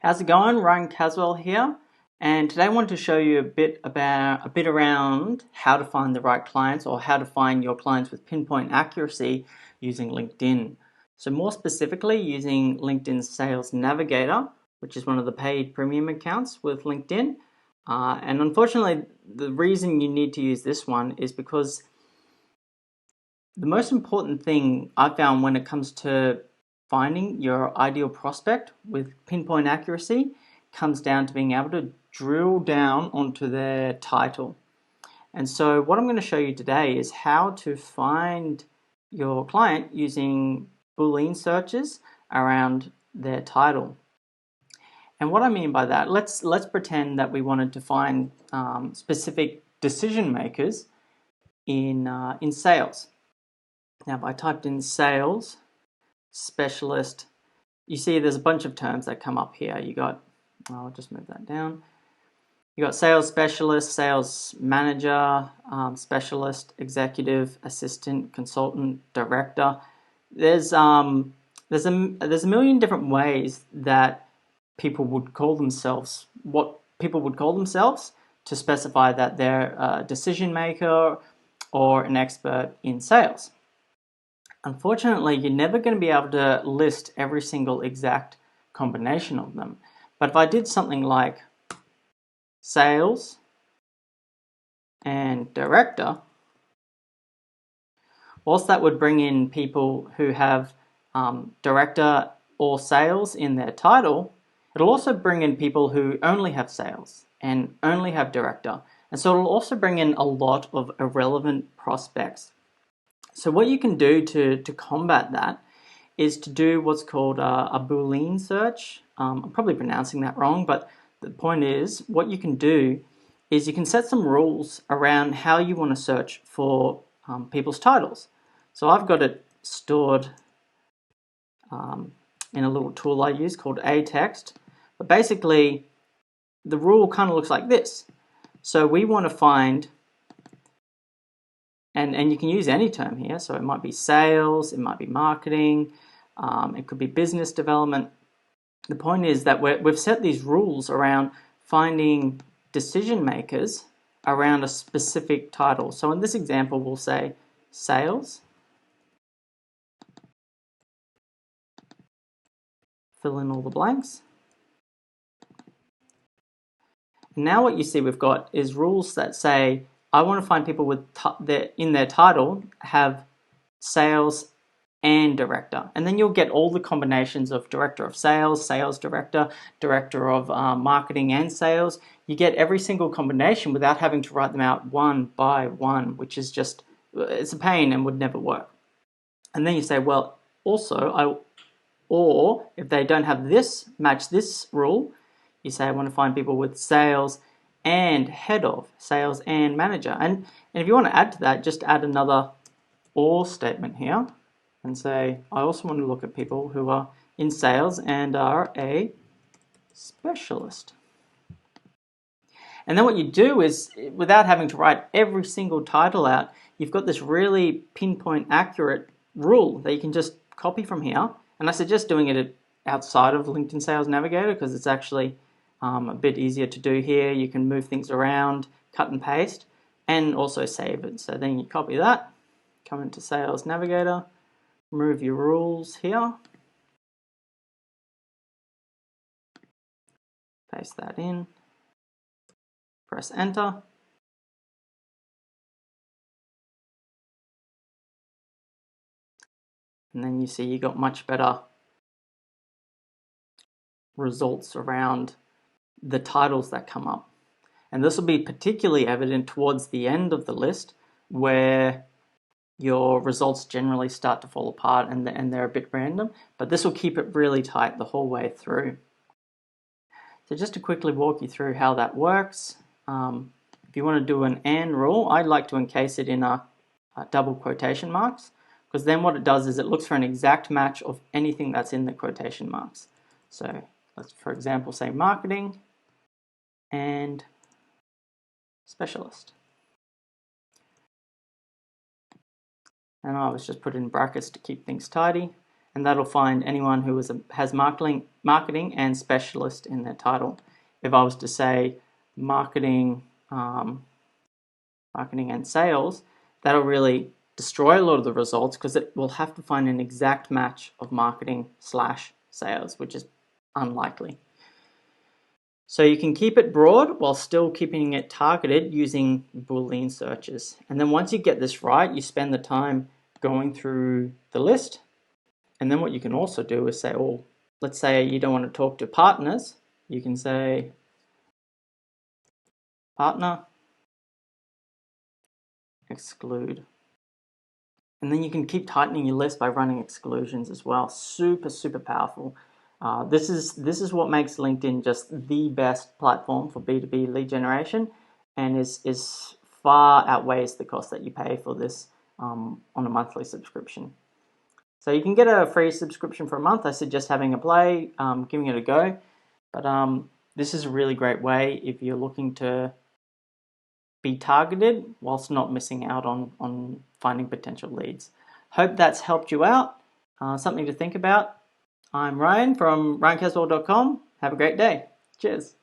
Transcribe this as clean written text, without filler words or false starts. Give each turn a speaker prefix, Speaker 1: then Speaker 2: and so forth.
Speaker 1: How's it going? Ryan Caswell here, and today I want to show you a bit around how to find the right clients or how to find your clients with pinpoint accuracy using LinkedIn. So more specifically using LinkedIn Sales Navigator, which is one of the paid premium accounts with LinkedIn. And unfortunately, the reason you need to use this one is because the most important thing I found when it comes to finding your ideal prospect with pinpoint accuracy comes down to being able to drill down onto their title. And so what I'm going to show you today is how to find your client using Boolean searches around their title. And what I mean by that, let's pretend that we wanted to find specific decision makers in sales. Now, if I typed in sales specialist, you see there's a bunch of terms that come up here. You got, I'll just move that down. You got sales specialist, sales manager, specialist, executive, assistant, consultant, director. There's a million different ways that people would call themselves, what people would call themselves to specify that they're a decision maker or an expert in sales. Unfortunately, you're never going to be able to list every single exact combination of them. But if I did something like sales and director, whilst that would bring in people who have director or sales in their title, it'll also bring in people who only have sales and only have director. And so it'll also bring in a lot of irrelevant prospects. So what you can do to combat that is to do what's called a Boolean search. I'm probably pronouncing that wrong, but the point is what you can do is you can set some rules around how you want to search for people's titles. So I've got it stored in a little tool I use called aText. But basically, the rule kind of looks like this. So we want to find, and you can use any term here, so it might be sales, it might be marketing, it could be business development. The point is that we've set these rules around finding decision makers around a specific title. So in this example, we'll say sales, fill in all the blanks. And now what you see we've got is rules that say, I want to find people with in their title have sales and director, and then you'll get all the combinations of director of sales, sales director, director of marketing and sales. You get every single combination without having to write them out one by one, which is just, it's a pain and would never work. And then you say, well, also, or if they don't have this, match this rule, you say I want to find people with sales and head of, sales and manager. And if you want to add to that, just add another or statement here and say, I also want to look at people who are in sales and are a specialist. And then what you do is, without having to write every single title out, you've got this really pinpoint accurate rule that you can just copy from here. And I suggest doing it outside of LinkedIn Sales Navigator because it's actually a bit easier to do here. You can move things around, cut and paste, and also save it. So then you copy that, come into Sales Navigator, remove your rules here, paste that in, press enter. And then you see you got much better results around the titles that come up. And this will be particularly evident towards the end of the list where your results generally start to fall apart and they're a bit random, but this will keep it really tight the whole way through. So just to quickly walk you through how that works, if you want to do an AND rule, I like to encase it in a double quotation marks, because then what it does is it looks for an exact match of anything that's in the quotation marks. So let's, for example, say marketing and specialist. And I was just put in brackets to keep things tidy. and that'll find anyone who has marketing and specialist in their title. If I was to say marketing and sales, that'll really destroy a lot of the results because it will have to find an exact match of marketing/sales, which is unlikely. So you can keep it broad while still keeping it targeted using Boolean searches. And then once you get this right, you spend the time going through the list. And then what you can also do is say, oh, let's say you don't want to talk to partners. You can say partner, exclude. And then you can keep tightening your list by running exclusions as well. Super, super powerful. This is what makes LinkedIn just the best platform for B2B lead generation, and is far outweighs the cost that you pay for this on a monthly subscription. So you can get a free subscription for a month. I suggest having a play, giving it a go. But this is a really great way if you're looking to be targeted whilst not missing out on finding potential leads. Hope that's helped you out. Something to think about. I'm Ryan from ryancaswell.com. Have a great day. Cheers.